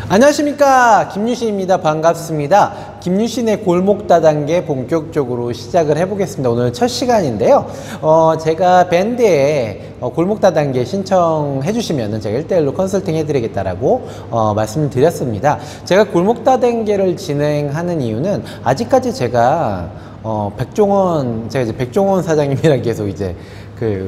안녕하십니까, 김유신입니다. 반갑습니다. 김유신의 골목 다단계 본격적으로 시작을 해보겠습니다. 오늘 첫 시간인데요. 제가 밴드에 골목 다단계 신청해 주시면은 제가 1대1로 컨설팅 해드리겠다라고 말씀을 드렸습니다. 제가 골목 다단계를 진행하는 이유는 아직까지 제가 제가 이제 백종원 사장님이랑 계속 이제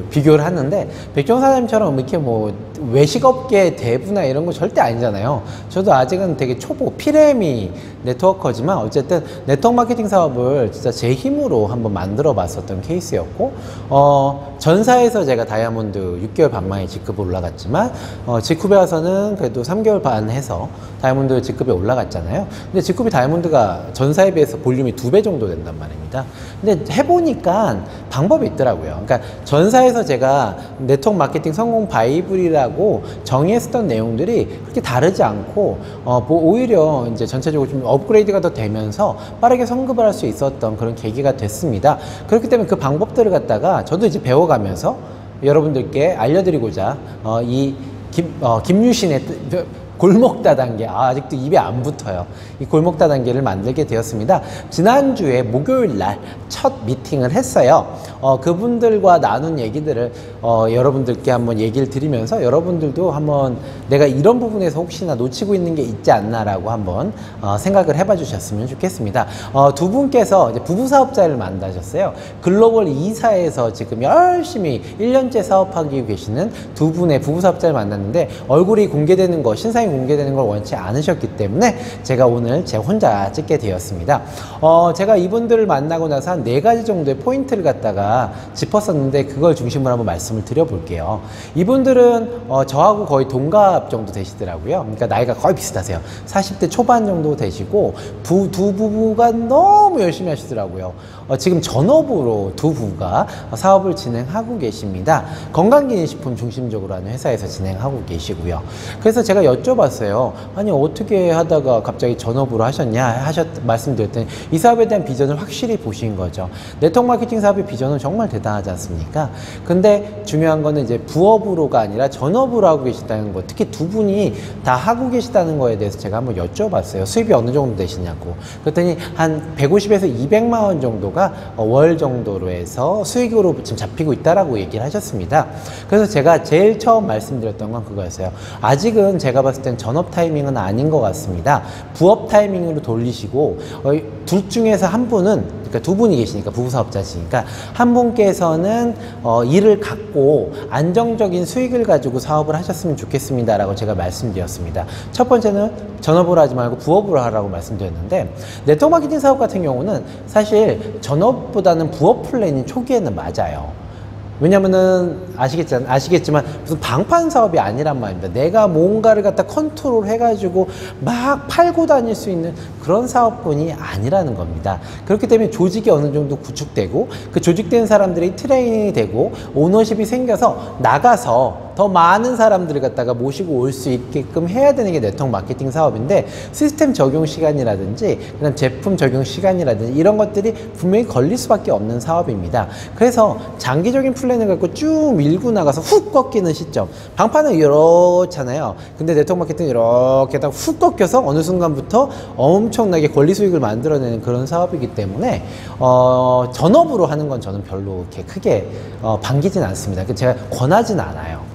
비교를 하는데, 백종원 사장님처럼 이렇게 뭐 외식업계 대부나 이런 거 절대 아니잖아요. 저도 아직은 되게 초보 피레미 네트워커지만 어쨌든 네트워크 마케팅 사업을 진짜 제 힘으로 한번 만들어 봤었던 케이스였고, 전사에서 제가 다이아몬드 6개월 반 만에 직급을 올라갔지만, 직급에 와서는 그래도 3개월 반 해서 다이아몬드 직급에 올라갔잖아요. 근데 직급이 다이아몬드가 전사에 비해서 볼륨이 2배 정도 된단 말입니다. 근데 해보니까 방법이 있더라고요. 그러니까 전사에서 제가 네트워크 마케팅 성공 바이블이라고 정의했었던 내용들이 그렇게 다르지 않고, 오히려 이제 전체적으로 좀 업그레이드가 더 되면서 빠르게 성급을 할 수 있었던 그런 계기가 됐습니다. 그렇기 때문에 그 방법들을 갖다가 저도 이제 배워가면서 여러분들께 알려드리고자 김유신의 골목 다단계, 아직도 입에 안 붙어요. 이 골목 다단계를 만들게 되었습니다. 지난주에 목요일 날 첫 미팅을 했어요. 그분들과 나눈 얘기들을 여러분들께 한번 얘기를 드리면서, 여러분들도 한번 내가 이런 부분에서 혹시나 놓치고 있는 게 있지 않나라고 한번 생각을 해봐 주셨으면 좋겠습니다. 두 분께서 이제 부부 사업자를 만나셨어요. 글로벌 2사에서 지금 열심히 1년째 사업하고 계시는 두 분의 부부 사업자를 만났는데, 얼굴이 공개되는 거, 신상이 공개되는 걸 원치 않으셨기 때문에 제가 오늘 제 혼자 찍게 되었습니다. 제가 이분들을 만나고 나서 한 4가지 정도의 포인트를 갖다가 짚었었는데, 그걸 중심으로 한번 말씀을 드려볼게요. 이분들은 저하고 거의 동갑 정도 되시더라고요. 그러니까 나이가 거의 비슷하세요. 40대 초반 정도 되시고, 두 부부가 너무 열심히 하시더라고요. 지금 전업으로 두 부부가 사업을 진행하고 계십니다. 건강기능식품 중심적으로 하는 회사에서 진행하고 계시고요. 그래서 제가 여쭤봤어요. 아니, 어떻게 하다가 갑자기 전업으로 하셨냐 말씀드렸더니, 이 사업에 대한 비전을 확실히 보신 거죠. 네트워크 마케팅 사업의 비전은 정말 대단하지 않습니까? 근데 중요한 거는 이제 부업으로가 아니라 전업으로 하고 계시다는 거, 특히 두 분이 다 하고 계시다는 거에 대해서 제가 한번 여쭤봤어요. 수입이 어느 정도 되시냐고. 그랬더니 한 150에서 200만 원 정도가 월 정도로 해서 수익으로 지금 잡히고 있다라고 얘기를 하셨습니다. 그래서 제가 제일 처음 말씀드렸던 건 그거였어요. 아직은 제가 봤을 땐 전업 타이밍은 아닌 것 같습니다. 부업 타이밍으로 돌리시고, 둘 중에서 한 분은, 그러니까 두 분이 계시니까, 부부사업자시니까 한 분께서는 일을 갖고 안정적인 수익을 가지고 사업을 하셨으면 좋겠습니다 라고 제가 말씀드렸습니다. 첫 번째는 전업으로 하지 말고 부업으로 하라고 말씀드렸는데, 네트워크 마케팅 사업 같은 경우는 사실 전업보다는 부업 플랜이 초기에는 맞아요. 왜냐면은 아시겠지만 무슨 방판 사업이 아니란 말입니다. 내가 뭔가를 갖다 컨트롤 해가지고 막 팔고 다닐 수 있는 그런 사업군이 아니라는 겁니다. 그렇기 때문에 조직이 어느 정도 구축되고, 그 조직된 사람들이 트레이닝이 되고 오너십이 생겨서 나가서 더 많은 사람들을 갖다가 모시고 올 수 있게끔 해야 되는 게 네트워크 마케팅 사업인데, 시스템 적용 시간이라든지 그다음 제품 적용 시간이라든지 이런 것들이 분명히 걸릴 수밖에 없는 사업입니다. 그래서 장기적인 플랜을 갖고 쭉 밀고 나가서 훅 꺾이는 시점, 방판은 이렇잖아요. 근데 네트워크 마케팅은 이렇게 딱 훅 꺾여서 어느 순간부터 엄청나게 권리 수익을 만들어내는 그런 사업이기 때문에 전업으로 하는 건 저는 별로 이렇게 크게 반기진 않습니다. 제가 권하진 않아요.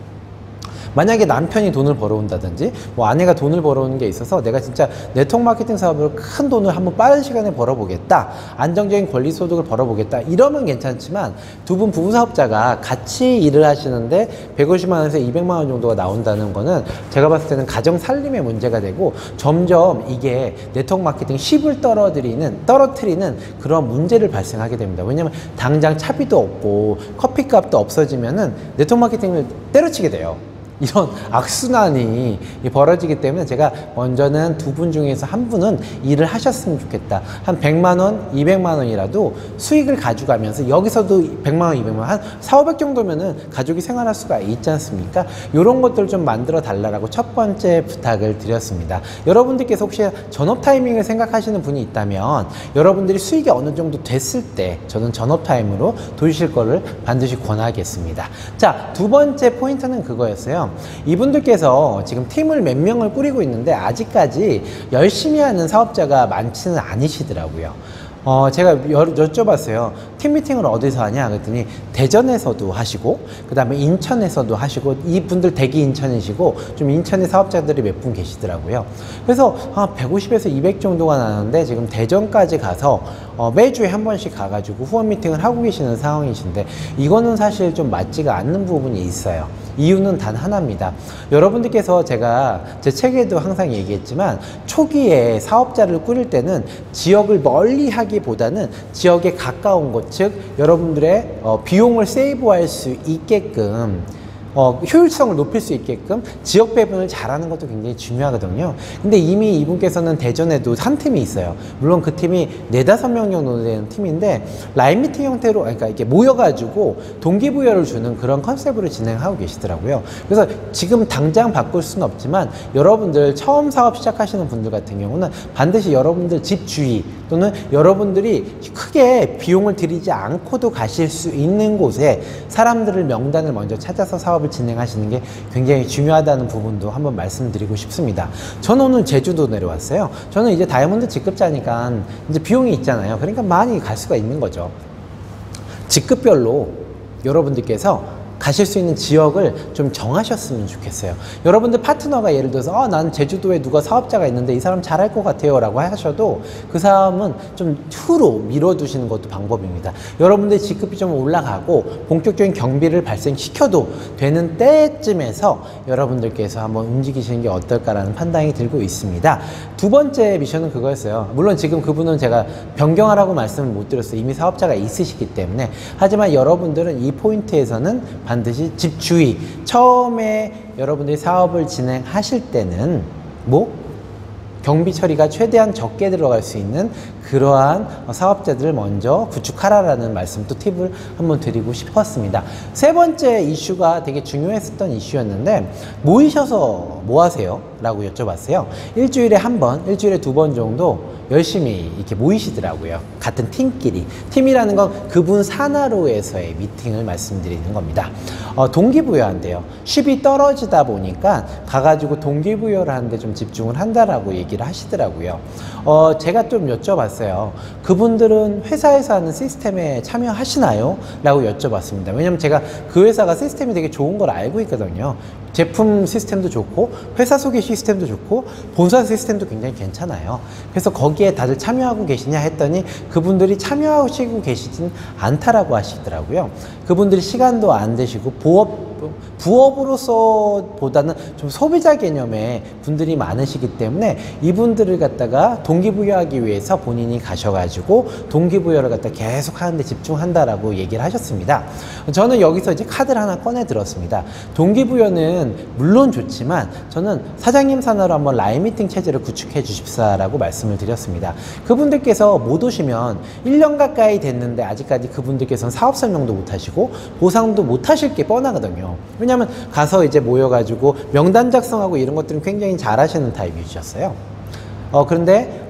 만약에 남편이 돈을 벌어온다든지 뭐 아내가 돈을 벌어오는 게 있어서 내가 진짜 네트워크 마케팅 사업으로 큰 돈을 한번 빠른 시간에 벌어보겠다, 안정적인 권리 소득을 벌어보겠다, 이러면 괜찮지만, 두 분 부부 사업자가 같이 일을 하시는데 150만 원에서 200만 원 정도가 나온다는 거는 제가 봤을 때는 가정 살림의 문제가 되고, 점점 이게 네트워크 마케팅 10을 떨어뜨리는 그런 문제를 발생하게 됩니다. 왜냐면 당장 차비도 없고 커피값도 없어지면은 네트워크 마케팅을 때려치게 돼요. 이런 악순환이 벌어지기 때문에 제가 먼저는 두 분 중에서 한 분은 일을 하셨으면 좋겠다. 한 100만 원, 200만 원이라도 수익을 가져가면서, 여기서도 100만 원, 200만 원, 한 400, 500 정도면은 가족이 생활할 수가 있지 않습니까? 이런 것들을 좀 만들어 달라고 첫 번째 부탁을 드렸습니다. 여러분들께서 혹시 전업 타이밍을 생각하시는 분이 있다면, 여러분들이 수익이 어느 정도 됐을 때 저는 전업 타임으로 돌리실 거를 반드시 권하겠습니다. 자, 두 번째 포인트는 그거였어요. 있어요. 이분들께서 지금 팀을 몇 명을 꾸리고 있는데 아직까지 열심히 하는 사업자가 많지는 않으시더라고요. 제가 여쭤봤어요. 팀 미팅을 어디서 하냐? 그랬더니 대전에서도 하시고, 그 다음에 인천에서도 하시고, 이분들 대기 인천이시고, 좀 인천의 사업자들이 몇 분 계시더라고요. 그래서 150에서 200 정도가 나는데 지금 대전까지 가서 매주에 한 번씩 가가지고 후원 미팅을 하고 계시는 상황이신데, 이거는 사실 좀 맞지가 않는 부분이 있어요. 이유는 단 하나입니다. 여러분들께서 제가 제 책에도 항상 얘기했지만 초기에 사업자를 꾸릴 때는 지역을 멀리 하기보다는 지역에 가까운 곳, 즉 여러분들의 비용을 세이브할 수 있게끔 효율성을 높일 수 있게끔 지역 배분을 잘하는 것도 굉장히 중요하거든요. 근데 이미 이분께서는 대전에도 한 팀이 있어요. 물론 그 팀이 4~5명 정도 되는 팀인데 라인 미팅 형태로, 그러니까 이렇게 모여가지고 동기부여를 주는 그런 컨셉으로 진행하고 계시더라고요. 그래서 지금 당장 바꿀 수는 없지만 여러분들 처음 사업 시작하시는 분들 같은 경우는 반드시 여러분들 집 주위 또는 여러분들이 크게 비용을 들이지 않고도 가실 수 있는 곳에 사람들을 명단을 먼저 찾아서 사업을 진행하시는 게 굉장히 중요하다는 부분도 한번 말씀드리고 싶습니다. 저는 오늘 제주도 내려왔어요. 저는 이제 다이아몬드 직급자니까 이제 비용이 있잖아요. 그러니까 많이 갈 수가 있는 거죠. 직급별로 여러분들께서 가실 수 있는 지역을 좀 정하셨으면 좋겠어요. 여러분들 파트너가 예를 들어서 난 제주도에 누가 사업자가 있는데 이 사람 잘할 것 같아요 라고 하셔도 그 사람은 좀 후로 밀어두시는 것도 방법입니다. 여러분들 직급이 좀 올라가고 본격적인 경비를 발생시켜도 되는 때쯤에서 여러분들께서 한번 움직이시는 게 어떨까라는 판단이 들고 있습니다. 두 번째 미션은 그거였어요. 물론 지금 그분은 제가 변경하라고 말씀을 못 드렸어요. 이미 사업자가 있으시기 때문에. 하지만 여러분들은 이 포인트에서는 반드시 집 주위, 처음에 여러분들이 사업을 진행하실 때는 경비 처리가 최대한 적게 들어갈 수 있는 그러한 사업자들을 먼저 구축하라라는 말씀도 팁을 한번 드리고 싶었습니다. 세 번째 이슈가 되게 중요했었던 이슈였는데 모이셔서 뭐 하세요? 라고 여쭤봤어요. 일주일에 한 번, 일주일에 2번 정도 열심히 이렇게 모이시더라고요. 같은 팀끼리. 팀이라는 건 그분 산하로에서의 미팅을 말씀드리는 겁니다. 동기부여한대요. 쉽이 떨어지다 보니까 가가지고 동기부여를 하는데 좀 집중을 한다라고 얘기를 하시더라고요. 제가 좀 여쭤봤어요. 그분들은 회사에서 하는 시스템에 참여하시나요? 라고 여쭤봤습니다. 왜냐면 제가 그 회사가 시스템이 되게 좋은 걸 알고 있거든요. 제품 시스템도 좋고 회사 소개 시스템도 좋고 본사 시스템도 굉장히 괜찮아요. 그래서 거기에 다들 참여하고 계시냐 했더니 그분들이 참여하시고 계시진 않다라고 하시더라고요. 그분들이 시간도 안 되시고 부업으로서 보다는 좀 소비자 개념의 분들이 많으시기 때문에 이분들을 갖다가 동기부여하기 위해서 본인이 가셔가지고 동기부여를 갖다 계속 하는데 집중한다라고 얘기를 하셨습니다. 저는 여기서 이제 카드를 하나 꺼내 들었습니다. 동기부여는 물론 좋지만 저는 사장님 산하로 한번 라인 미팅 체제를 구축해 주십사라고 말씀을 드렸습니다. 그분들께서 못 오시면 1년 가까이 됐는데 아직까지 그분들께서는 사업 설명도 못 하시고 보상도 못 하실 게 뻔하거든요. 왜냐면 가서 이제 모여가지고 명단 작성하고 이런 것들은 굉장히 잘 하시는 타입이셨어요. 그런데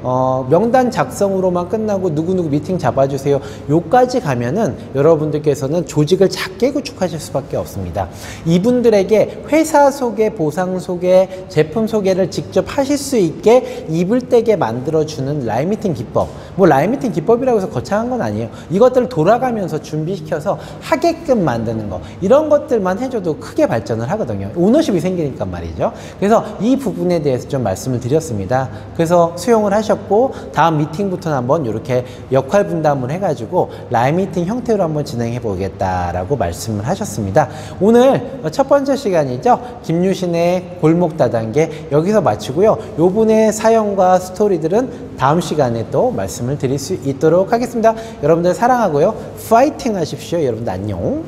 명단 작성으로만 끝나고 누구누구 미팅 잡아주세요 요까지 가면은 여러분들께서는 조직을 작게 구축하실 수밖에 없습니다. 이분들에게 회사 소개, 보상 소개, 제품 소개를 직접 하실 수 있게 입을 떼게 만들어주는 라인 미팅 기법, 라인 미팅 기법이라고 해서 거창한 건 아니에요. 이것들을 돌아가면서 준비시켜서 하게끔 만드는 거, 이런 것들만 해줘도 크게 발전을 하거든요. 오너십이 생기니까 말이죠. 그래서 이 부분에 대해서 좀 말씀을 드렸습니다. 그래서 수용을 하셨고 다음 미팅부터는 한번 이렇게 역할 분담을 해가지고 라인 미팅 형태로 한번 진행해 보겠다라고 말씀을 하셨습니다. 오늘 첫 번째 시간이죠. 김유신의 골목 다단계 여기서 마치고요. 요분의 사연과 스토리들은 다음 시간에 또 말씀을 드릴 수 있도록 하겠습니다. 여러분들 사랑하고요. 파이팅 하십시오. 여러분들 안녕.